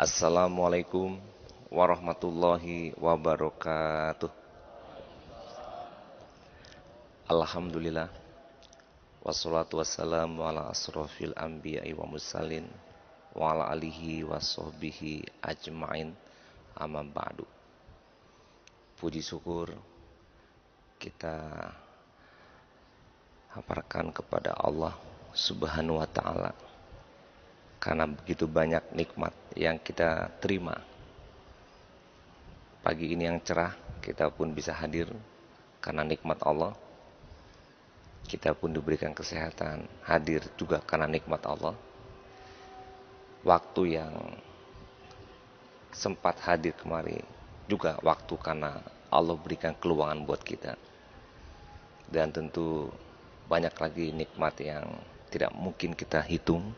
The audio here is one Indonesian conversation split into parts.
Assalamualaikum warahmatullahi wabarakatuh. Alhamdulillah. Wassalatu wassalamu ala asrofil anbiya'i wa mursalin wa ala alihi wa sahbihi ajma'in, amma ba'du. Puji syukur kita habarkan kepada Allah Subhanahu wa ta'ala, karena begitu banyak nikmat yang kita terima. Pagi ini yang cerah, kita pun bisa hadir karena nikmat Allah. Kita pun diberikan kesehatan, hadir juga karena nikmat Allah. Waktu yang sempat hadir kemari juga waktu karena Allah berikan keluangan buat kita. Dan tentu banyak lagi nikmat yang tidak mungkin kita hitung,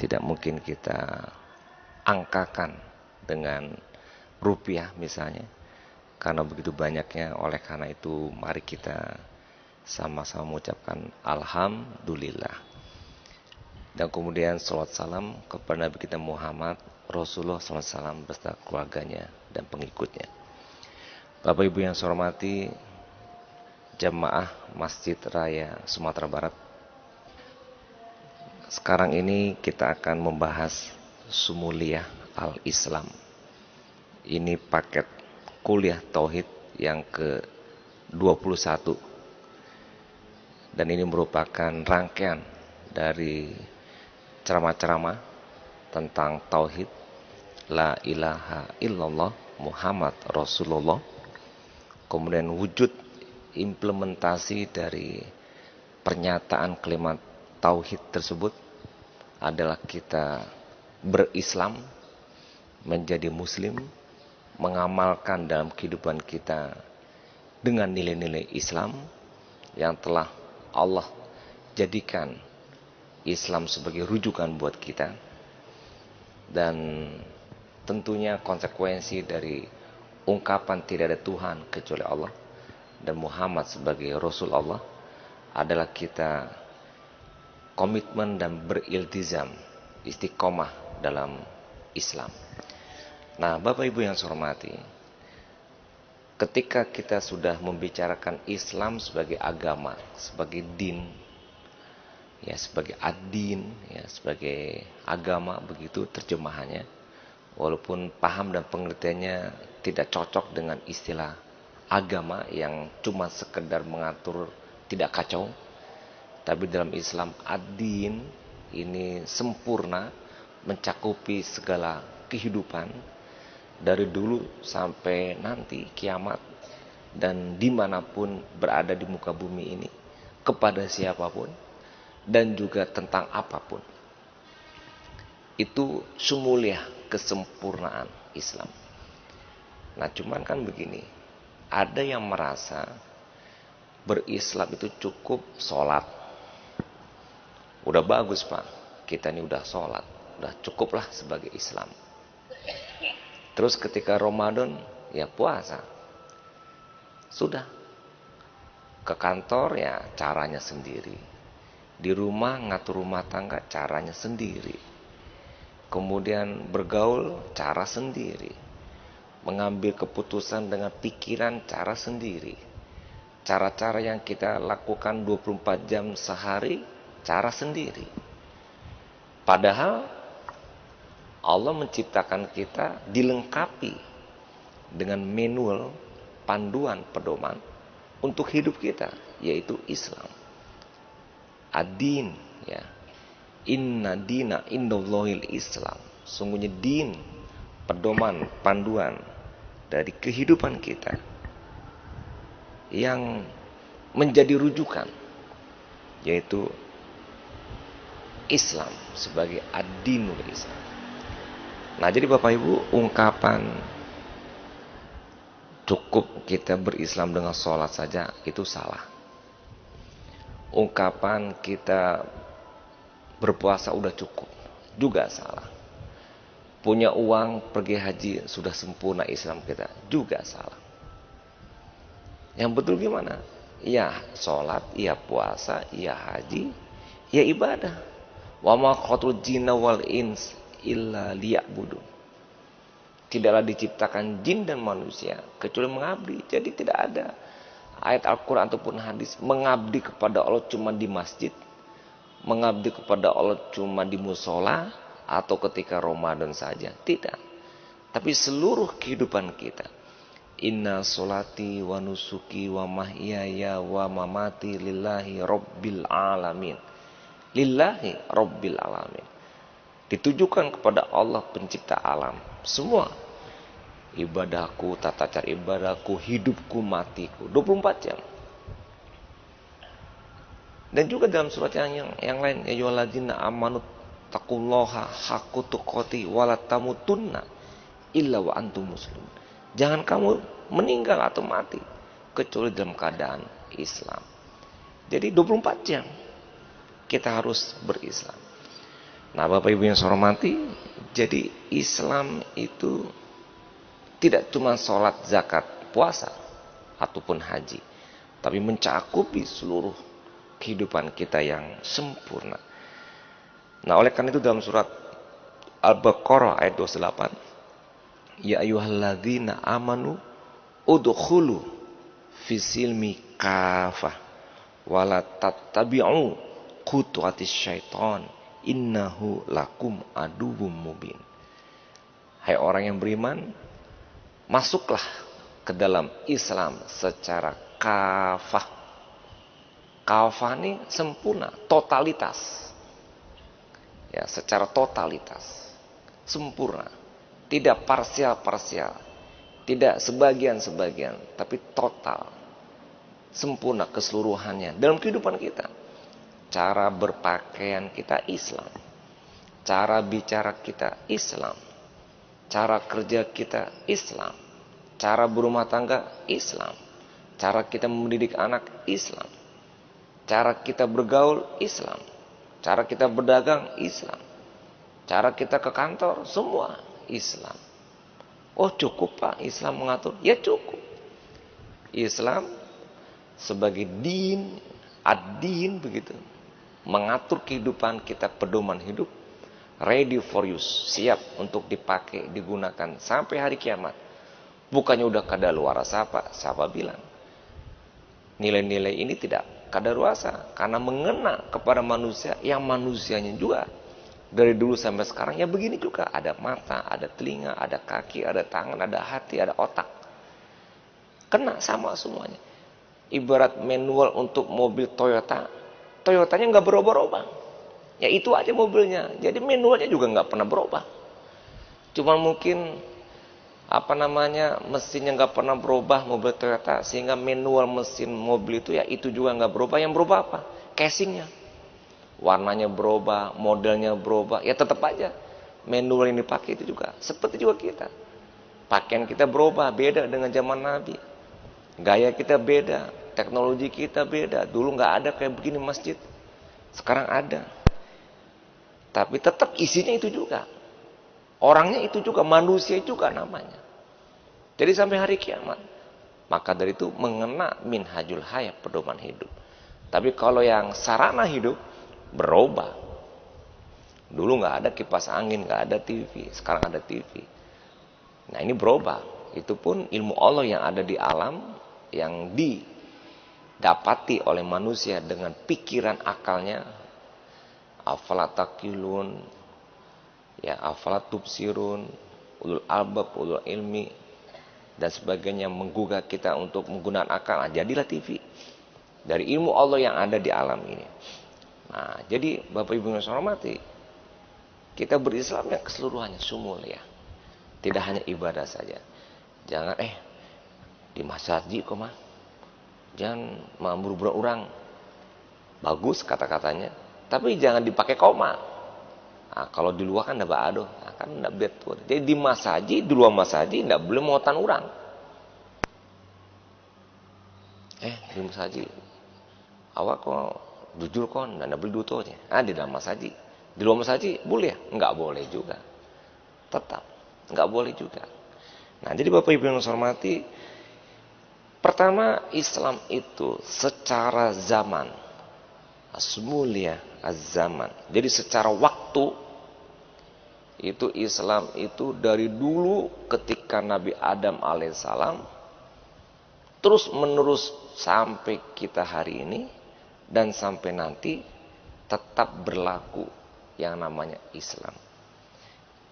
tidak mungkin kita angkakan dengan rupiah misalnya, karena begitu banyaknya. Oleh karena itu mari kita sama-sama mengucapkan Alhamdulillah. Dan kemudian salawat salam kepada Nabi kita Muhammad Rasulullah SAW beserta keluarganya dan pengikutnya. Bapak Ibu yang saya hormati, jamaah Masjid Raya Sumatera Barat, sekarang ini kita akan membahas Sumuliyah Al-Islam. Ini paket kuliah Tauhid yang ke-21. Dan ini merupakan rangkaian dari ceramah-ceramah tentang Tauhid, La ilaha illallah Muhammad Rasulullah. Kemudian wujud implementasi dari pernyataan kalimat Tauhid tersebut adalah kita berislam, menjadi muslim, mengamalkan dalam kehidupan kita dengan nilai-nilai Islam yang telah Allah jadikan Islam sebagai rujukan buat kita. Dan tentunya konsekuensi dari ungkapan tidak ada Tuhan kecuali Allah dan Muhammad sebagai Rasul Allah adalah kita komitmen dan beriltizam, istiqomah dalam Islam. Nah, Bapak Ibu yang saya hormati, ketika kita sudah membicarakan Islam sebagai agama, sebagai din, ya sebagai ad-din, ya sebagai agama, begitu terjemahannya. Walaupun paham dan pengertiannya tidak cocok dengan istilah agama yang cuma sekedar mengatur tidak kacau. Tapi dalam Islam ad-din ini sempurna, mencakupi segala kehidupan dari dulu sampai nanti kiamat, dan dimanapun berada di muka bumi ini, kepada siapapun dan juga tentang apapun. Itu sumuliyah, kesempurnaan Islam. Nah cuman kan begini, ada yang merasa berislam itu cukup sholat. Udah bagus Pak, kita ini udah sholat, udah cukuplah sebagai Islam. Terus ketika Ramadan, ya puasa. Sudah. Ke kantor ya caranya sendiri. Di rumah ngatur rumah tangga caranya sendiri. Kemudian bergaul cara sendiri. Mengambil keputusan dengan pikiran cara sendiri. Cara-cara yang kita lakukan 24 jam sehari cara sendiri. Padahal Allah menciptakan kita dilengkapi dengan manual, panduan, pedoman untuk hidup kita, yaitu Islam. Ad-din, ya. Inna dina indallahil Islam. Sungguhnya din, pedoman, panduan dari kehidupan kita yang menjadi rujukan, yaitu Islam sebagai ad-dinul Islam. Nah jadi Bapak Ibu, ungkapan cukup kita berislam dengan sholat saja itu salah. Ungkapan kita berpuasa udah cukup juga salah. Punya uang pergi haji sudah sempurna Islam kita juga salah. Yang betul gimana? Ya sholat, ya puasa, ya haji, ya ibadah. Wa ma khalaqtul jinna wal ins illa liya'budun. Tidaklah diciptakan jin dan manusia kecuali mengabdi. Jadi tidak ada ayat Al-Quran ataupun hadis mengabdi kepada Allah cuma di masjid, mengabdi kepada Allah cuma di musola atau ketika Ramadan saja. Tidak. Tapi seluruh kehidupan kita. Inna solati wa nusuki wa mahyaya wa mamati lillahi rabbil alamin. Lillahi rabbil alamin. Ditujukan kepada Allah pencipta alam. Semua. Ibadahku, tata cara ibadahku, hidupku, matiku. 24 jam. Dan juga dalam surat yang lain. Ya ayyuhalladzina amanu taqullaha haqqa tuqatih wa la tamutunna illa wa antum muslimun. Jangan kamu meninggal atau mati kecuali dalam keadaan Islam. Jadi 24 jam kita harus berislam. Nah, Bapak Ibu yang saya hormati, jadi Islam itu tidak cuma sholat, zakat, puasa, ataupun haji, tapi mencakupi seluruh kehidupan kita yang sempurna. Nah, oleh karena itu dalam surat Al-Baqarah ayat 28, ya ayyuhalladzina amanu udkhulu fisilmi kafah wala tattabi'u khutuwatis syaitan innahu lakum aduwwum mubin. Hai orang yang beriman, masuklah ke dalam Islam secara kafah. Kafah ini sempurna, totalitas. Ya, secara totalitas. Sempurna. Tidak parsial-parsial. Tidak sebagian-sebagian, tapi total. Sempurna keseluruhannya dalam kehidupan kita. Cara berpakaian kita Islam. Cara bicara kita Islam. Cara kerja kita Islam. Cara berumah tangga Islam. Cara kita mendidik anak Islam. Cara kita bergaul Islam. Cara kita berdagang Islam. Cara kita ke kantor semua Islam. Oh cukup Pak Islam mengatur? Ya cukup. Islam sebagai din, ad-din begitu. Mengatur kehidupan kita, pedoman hidup. Ready for use, siap untuk dipakai, digunakan sampai hari kiamat. Bukannya udah kadaluarsa Pak, siapa bilang? Nilai-nilai ini tidak kadaluarsa karena mengena kepada manusia yang manusianya juga dari dulu sampai sekarang ya begini juga. Ada mata, ada telinga, ada kaki, ada tangan, ada hati, ada otak. Kena sama semuanya. Ibarat manual untuk mobil Toyota, Toyotanya nggak berubah-ubah. Ya itu aja mobilnya. Jadi manualnya juga nggak pernah berubah. Cuma mungkin mesinnya nggak pernah berubah mobil Toyota, sehingga manual mesin mobil itu ya itu juga nggak berubah. Yang berubah apa? Casingnya. Warnanya berubah, modelnya berubah. Ya tetap aja manual yang dipakai itu juga. Seperti juga kita. Pakaian kita berubah, beda dengan zaman Nabi. Gaya kita beda, teknologi kita beda. Dulu nggak ada kayak begini masjid, sekarang ada. Tapi tetap isinya itu juga, orangnya itu juga, manusia juga namanya. Jadi sampai hari kiamat. Maka dari itu mengena minhajul hayat, pedoman hidup. Tapi kalau yang sarana hidup berubah. Dulu nggak ada kipas angin, nggak ada TV, sekarang ada TV. Nah ini berubah. Itu pun ilmu Allah yang ada di alam, yang didapati oleh manusia dengan pikiran akalnya. Afala taqilun, ya afala tubsirun, ulul albab, ulul ilmi, dan sebagainya menggugah kita untuk menggunakan akal. Nah, jadilah TV dari ilmu Allah yang ada di alam ini. Nah, jadi Bapak Ibu yang saya hormati, kita berislamnya keseluruhannya sumul ya. Tidak hanya ibadah saja. Jangan di masjid kok mah. Jangan memburu-buru orang. Bagus kata-katanya, tapi jangan dipakai koma. Nah, kalau di luar kan enggak aduh, kan enggak betul. Jadi di masjid, di luar masjid enggak boleh muatan orang. Di masjid. Awak kok jujur kon enggak boleh dutonya. Di dalam masjid. Di luar masjid boleh? Enggak boleh juga. Tetap enggak boleh juga. Nah, jadi Bapak Ibu yang saya hormati, pertama Islam itu secara zaman, asmulia az-zaman. Jadi secara waktu Itu Islam itu dari dulu ketika Nabi Adam alaihissalam terus menerus sampai kita hari ini dan sampai nanti tetap berlaku yang namanya Islam.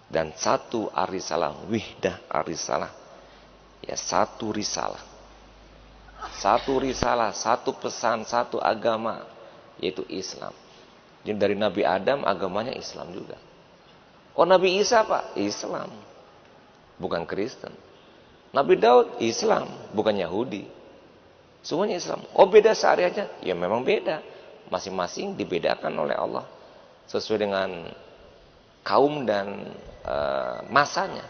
Dan satu arisalah, wihdah arisalah, ya satu risalah. Satu risalah, satu pesan, satu agama, yaitu Islam. Jadi dari Nabi Adam agamanya Islam juga. Oh Nabi Isa Pak, Islam. Bukan Kristen. Nabi Daud, Islam. Bukan Yahudi. Semuanya Islam. Oh beda syariatnya? Ya memang beda. Masing-masing dibedakan oleh Allah. Sesuai dengan kaum dan masanya.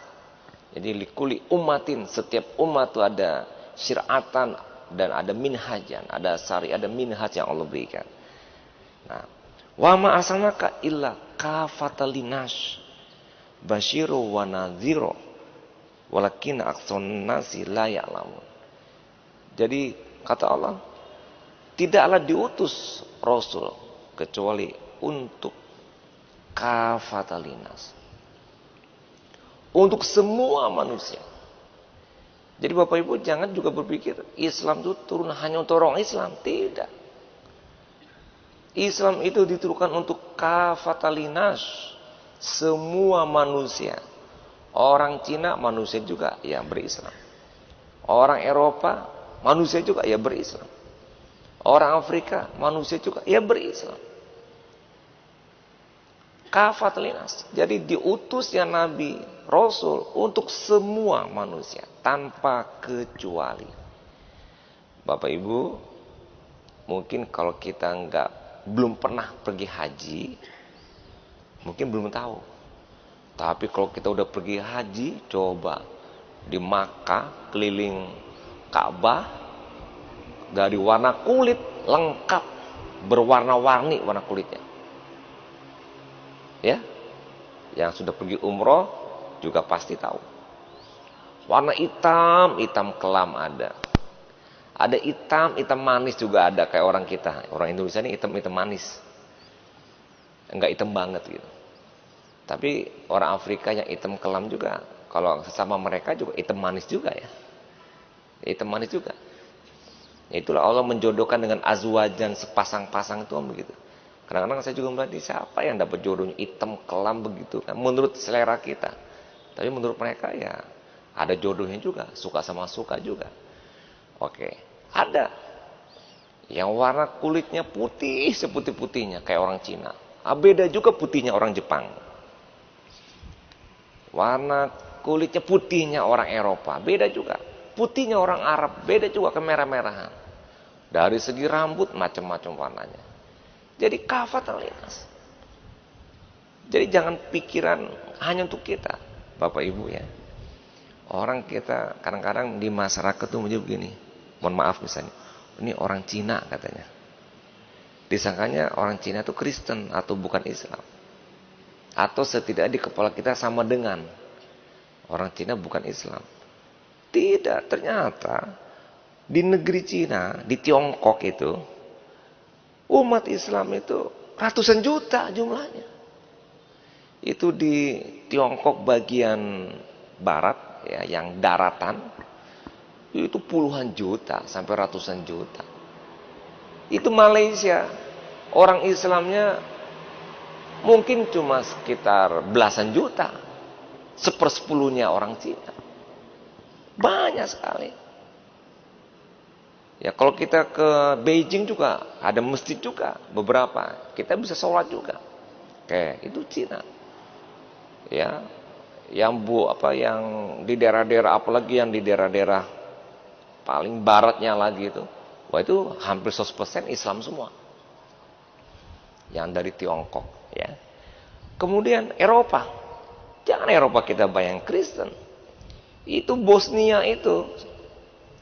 Jadi likuli umatin. Setiap umat itu ada syir'atan dan ada minhajan. Ada syariat, ada minhaj yang Allah berikan. Nah. Wa ma arsalnaka illa kafatan linnas basyiru wa nadhiru walakin aktsarun nasi la ya'lamun. Jadi kata Allah, tidaklah diutus rasul kecuali untuk kafatan linnas, untuk semua manusia. Jadi Bapak Ibu jangan juga berpikir Islam itu turun hanya untuk orang Islam, tidak. Islam itu diturunkan untuk kafatan linnas, semua manusia. Orang Cina manusia juga ya berislam. Orang Eropa manusia juga ya berislam. Orang Afrika manusia juga ya berislam. Kafatan linnas. Jadi diutusnya Nabi Rasul untuk semua manusia tanpa kecuali. Bapak Ibu, mungkin kalau kita belum pernah pergi haji, mungkin belum tahu. Tapi kalau kita udah pergi haji, coba di Makkah keliling Ka'bah, dari warna kulit lengkap, berwarna-warni warna kulitnya. Ya, yang sudah pergi umroh juga pasti tahu. Warna hitam, hitam kelam ada. Ada hitam, hitam manis juga ada kayak orang kita. Orang Indonesia ini hitam, hitam manis. Enggak hitam banget gitu. Tapi orang Afrika yang hitam kelam juga, kalau sesama mereka juga hitam manis juga ya. Hitam manis juga. Itulah Allah menjodohkan dengan azwajan sepasang-pasang itu begitu. Kadang-kadang saya juga melihat siapa yang dapat jodohnya hitam kelam begitu kan, menurut selera kita. Tapi menurut mereka ya ada jodohnya juga, suka sama suka juga. Oke. Ada yang warna kulitnya putih seputih-putihnya kayak orang Cina. Beda juga putihnya orang Jepang. Warna kulitnya putihnya orang Eropa, beda juga. Putihnya orang Arab, beda juga kemerah-merahan. Dari segi rambut macam-macam warnanya. Jadi kafatan linnas. Jadi jangan pikiran hanya untuk kita, Bapak Ibu ya. Orang kita kadang-kadang di masyarakat tuh begini. Mohon maaf misalnya, ini orang Cina katanya. Disangkanya orang Cina itu Kristen atau bukan Islam. Atau setidaknya di kepala kita sama dengan orang Cina bukan Islam. Tidak, ternyata di negeri Cina, di Tiongkok itu, umat Islam itu ratusan juta jumlahnya. Itu di Tiongkok bagian barat, ya, yang daratan, itu puluhan juta sampai ratusan juta. Itu Malaysia, orang Islamnya mungkin cuma sekitar belasan juta, 1/10 orang Cina. Banyak sekali. Ya kalau kita ke Beijing juga ada masjid juga beberapa, kita bisa sholat juga. Oke, itu Cina. Ya, yang di daerah-daerah, apalagi yang di daerah-daerah paling baratnya lagi itu, wah itu hampir 100% Islam semua. Yang dari Tiongkok, ya. Kemudian Eropa, jangan Eropa kita bayang Kristen. Itu Bosnia itu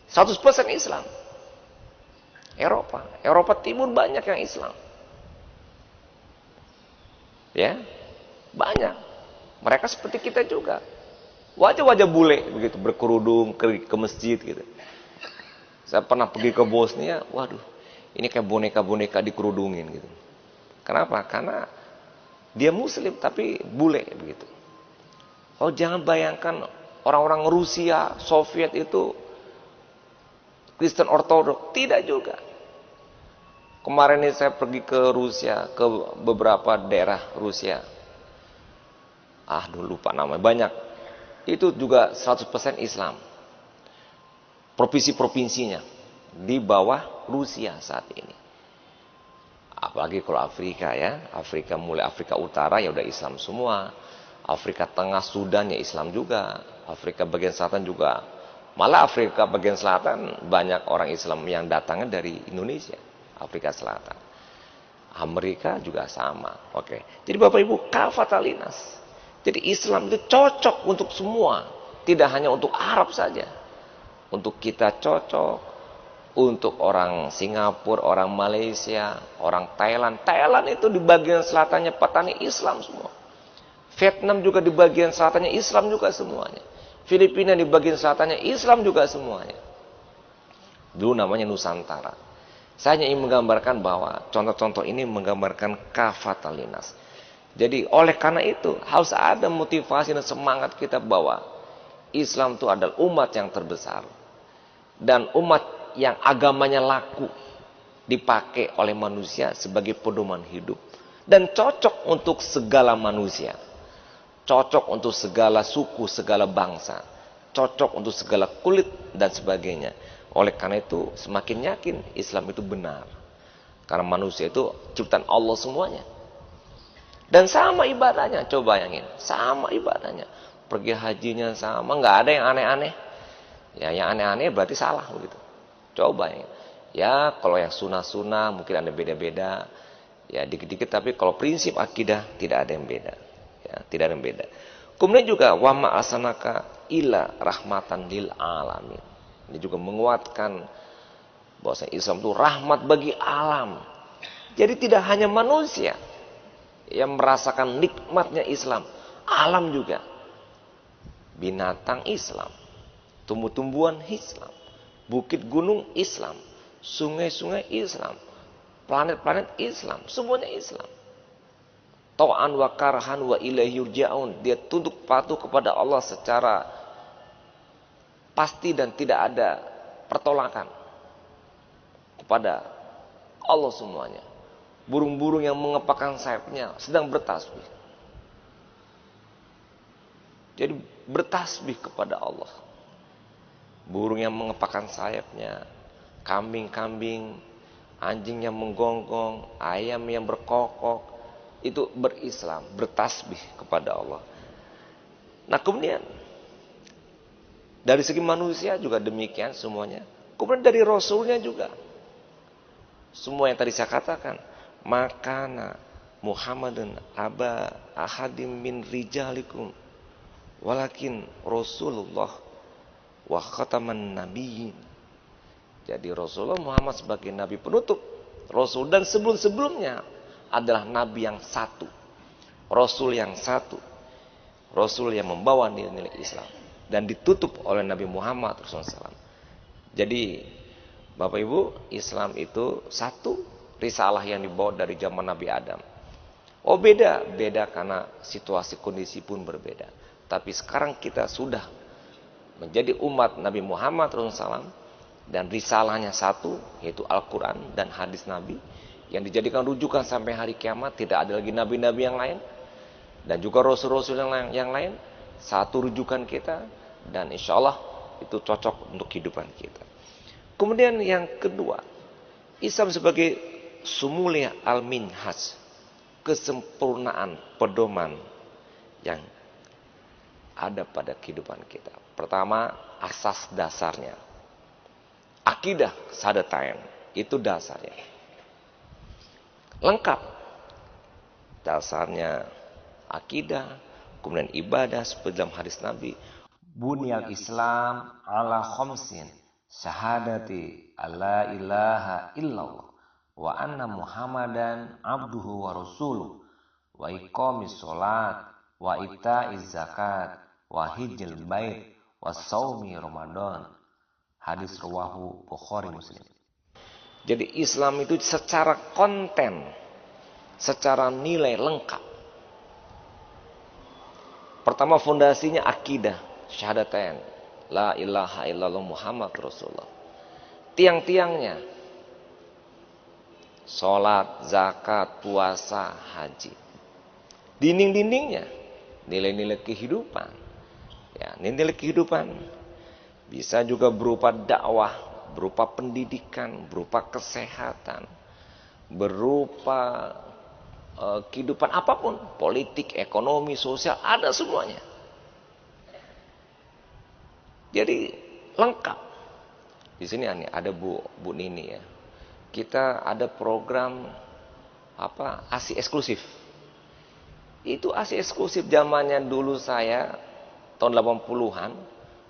100% Islam. Eropa Timur banyak yang Islam. Ya, banyak. Mereka seperti kita juga. Wajah-wajah bule begitu, berkerudung ke masjid gitu. Saya pernah pergi ke Bosnia, waduh, ini kayak boneka-boneka dikerudungin gitu. Kenapa? Karena dia Muslim tapi bule begitu. Oh, jangan bayangkan orang-orang Rusia, Soviet itu Kristen Ortodok. Tidak juga. Kemarin ini saya pergi ke Rusia, ke beberapa daerah Rusia. Lupa namanya, banyak. Itu juga 100% Islam. Provinsi-provinsinya di bawah Rusia saat ini. Apalagi kalau Afrika ya, mulai Afrika Utara ya udah Islam semua. Afrika Tengah, Sudan ya Islam juga. Afrika bagian selatan juga. Malah Afrika bagian selatan banyak orang Islam yang datangnya dari Indonesia, Afrika Selatan. Amerika juga sama. Oke. Jadi Bapak Ibu, kafatalinas. Jadi Islam itu cocok untuk semua, tidak hanya untuk Arab saja. Untuk kita cocok, untuk orang Singapura, orang Malaysia, orang Thailand. Thailand itu di bagian selatannya petani Islam semua. Vietnam juga di bagian selatannya Islam juga semuanya. Filipina di bagian selatannya Islam juga semuanya. Dulu namanya Nusantara. Saya hanya ingin menggambarkan bahwa contoh-contoh ini menggambarkan kafatalinas. Jadi oleh karena itu harus ada motivasi dan semangat kita bahwa Islam itu adalah umat yang terbesar. Dan umat yang agamanya laku dipakai oleh manusia sebagai pedoman hidup. Dan cocok untuk segala manusia. Cocok untuk segala suku, segala bangsa. Cocok untuk segala kulit dan sebagainya. Oleh karena itu semakin yakin Islam itu benar. Karena manusia itu ciptaan Allah semuanya. Dan sama ibadahnya, coba bayangin. Sama ibadahnya. Pergi hajinya sama, nggak ada yang aneh-aneh. Ya, yang aneh-aneh berarti salah begitu. Coba ya, kalau yang sunnah-sunnah mungkin ada beda-beda. Ya, dikit-dikit, tapi kalau prinsip akidah tidak ada yang beda. Ya, tidak ada yang beda. Kemudian juga wa ma arsalnaka illa rahmatan lil alamin. Ini juga menguatkan bahwa Islam itu rahmat bagi alam. Jadi tidak hanya manusia yang merasakan nikmatnya Islam, alam juga. Binatang Islam, tumbuh-tumbuhan Islam, bukit gunung Islam, sungai-sungai Islam, planet-planet Islam, semuanya Islam. Ta'an wa karhan wa ilaihi yurja'un. Dia tunduk patuh kepada Allah secara pasti dan tidak ada pertolakan kepada Allah semuanya. Burung-burung yang mengepakkan sayapnya sedang bertasbih. Jadi bertasbih kepada Allah. Burung yang mengepakkan sayapnya, kambing-kambing, anjing yang menggonggong, ayam yang berkokok, itu berislam, bertasbih kepada Allah. Nah kemudian dari segi manusia juga demikian semuanya. Kemudian dari Rasulnya juga. Semua yang tadi saya katakan. Makana Muhammadun aba ahadim min rijalikum. Walakin Rasulullah wa khataman nabiyyin. Jadi Rasulullah Muhammad sebagai nabi penutup Rasul. Dan sebelum-sebelumnya adalah nabi yang satu. Rasul yang satu. Rasul yang membawa nilai-nilai Islam. Dan ditutup oleh Nabi Muhammad SAW. Jadi Bapak Ibu, Islam itu satu risalah yang dibawa dari zaman Nabi Adam. Oh beda karena situasi kondisi pun berbeda. Tapi sekarang kita sudah menjadi umat Nabi Muhammad SAW. Dan risalahnya satu, yaitu Al-Quran dan hadis Nabi. Yang dijadikan rujukan sampai hari kiamat. Tidak ada lagi nabi-nabi yang lain. Dan juga rasul-rasul yang lain. Satu rujukan kita. Dan insya Allah itu cocok untuk kehidupan kita. Kemudian yang kedua, Islam sebagai sumulia al-minhaj, kesempurnaan pedoman yang ada pada kehidupan kita. Pertama, asas dasarnya. Akidah syahadatain, itu dasarnya. Lengkap. Dasarnya akidah, kemudian ibadah seperti dalam hadis Nabi. Bunyal Islam ala khamsin. Syahadati alla ilaha illallah wa anna Muhammadan abduhu wa rasuluh wa iqamis sholat wa ita'iz zakat wa hijjil bait wa saumi Ramadan. Hadis rawahu Bukhari Muslim. Jadi Islam itu secara konten, secara nilai lengkap. Pertama fondasinya akidah, syahadatain, la ilaha illallah Muhammad Rasulullah. Tiang-tiangnya, sholat, zakat, puasa, haji. Dinding-dindingnya, nilai-nilai kehidupan. Ya, nilai kehidupan bisa juga berupa dakwah, berupa pendidikan, berupa kesehatan, berupa kehidupan apapun, politik, ekonomi, sosial, ada semuanya. Jadi lengkap. Di sini ada Bu Nini ya. Kita ada program ASI eksklusif. Itu ASI eksklusif zamannya dulu saya tahun 80-an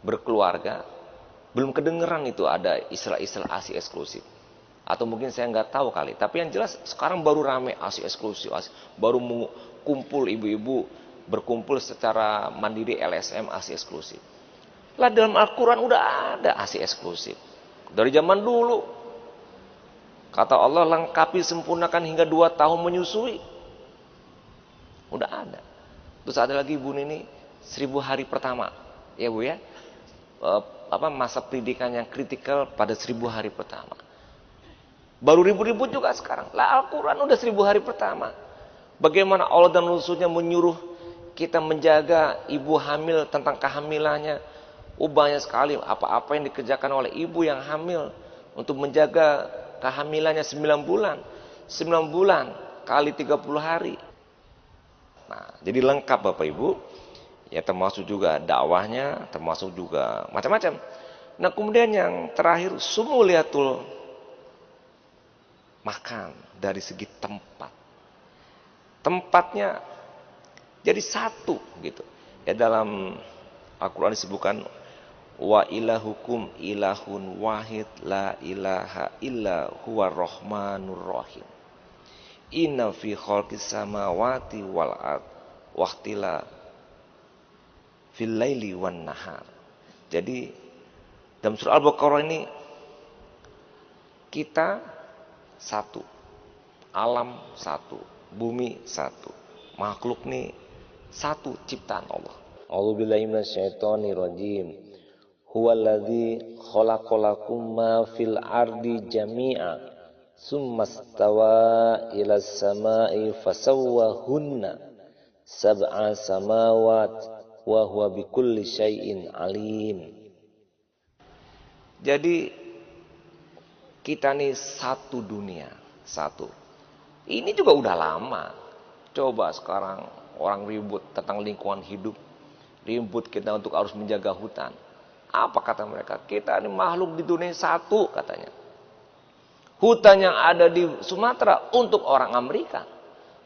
berkeluarga, belum kedengeran itu ada istilah-istilah ASI eksklusif. Atau mungkin saya nggak tahu kali. Tapi yang jelas sekarang baru rame ASI eksklusif. Baru kumpul ibu-ibu berkumpul secara mandiri LSM ASI eksklusif. Lah dalam Al-Quran udah ada ASI eksklusif. Dari zaman dulu. Kata Allah lengkapi sempurnakan hingga 2 tahun menyusui. Udah ada. Terus ada lagi Bu Nini 1000 hari pertama. Ya Bu ya. Masa pendidikan yang kritikal pada 1000 hari pertama. Baru ribut-ribut juga sekarang. Lah Al-Quran udah 1000 hari pertama. Bagaimana Allah dan Rasulnya menyuruh kita menjaga ibu hamil tentang kehamilannya. Banyak sekali apa-apa yang dikerjakan oleh ibu yang hamil untuk menjaga kehamilannya 9 bulan. 9 bulan kali 30 hari. Nah, jadi lengkap Bapak Ibu. Ya termasuk juga dakwahnya, termasuk juga macam-macam. Nah kemudian yang terakhir sumuliatul makan dari segi tempat. Tempatnya jadi satu gitu. Ya dalam Al-Qur'an disebutkan wa ilahukum ilahun wahid la ilaha illa huwa rahmanur rahim. Inna fi khalqis samawati wal ard waqtila fil laili wan nahar. Jadi dalam surah Al-Baqarah ini kita satu, alam satu, bumi satu, makhluk nih satu ciptaan Allah. A'udzubillahi minasyaitonirrajim. Huwallazi khalaqalakum ma fil ardi jami'a tsummastawa ilas samai fasawwahunna sab'a samawat wa huwa bikulli syai'in alim. Jadi kita nih satu dunia, satu. Ini juga udah lama. Coba sekarang orang ribut tentang lingkungan hidup. Ribut kita untuk harus menjaga hutan. Apa kata mereka? Kita ini makhluk di dunia satu katanya. Hutan yang ada di Sumatera untuk orang Amerika.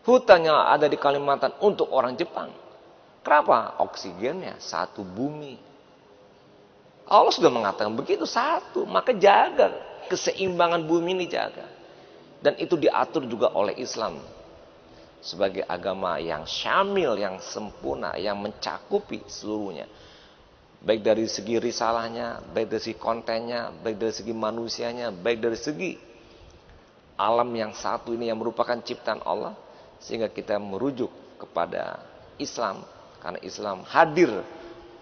Hutan yang ada di Kalimantan untuk orang Jepang. Kenapa? Oksigennya satu bumi. Allah sudah mengatakan begitu satu. Maka jaga keseimbangan bumi ini jaga. Dan itu diatur juga oleh Islam. Sebagai agama yang syamil, yang sempurna, yang mencakupi seluruhnya. Baik dari segi risalahnya, baik dari segi kontennya, baik dari segi manusianya, baik dari segi alam yang satu ini yang merupakan ciptaan Allah. Sehingga kita merujuk kepada Islam. Karena Islam hadir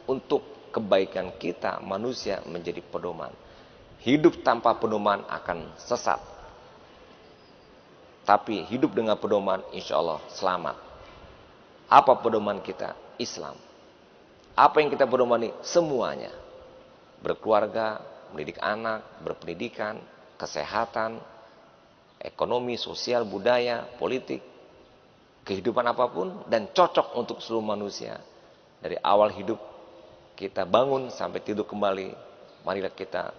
untuk kebaikan kita, manusia menjadi pedoman. Hidup tanpa pedoman akan sesat. Tapi hidup dengan pedoman insya Allah selamat. Apa pedoman kita? Islam. Apa yang kita pedomani? Semuanya. Berkeluarga, mendidik anak, berpendidikan, kesehatan, ekonomi, sosial, budaya, politik, kehidupan apapun, dan cocok untuk seluruh manusia. Dari awal hidup kita bangun sampai tidur kembali, marilah kita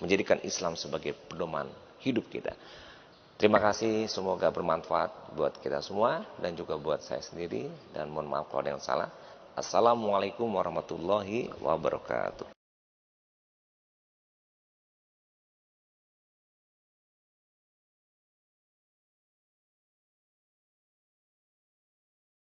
menjadikan Islam sebagai pedoman hidup kita. Terima kasih, semoga bermanfaat buat kita semua dan juga buat saya sendiri, dan mohon maaf kalau ada yang salah. Assalamualaikum warahmatullahi wabarakatuh.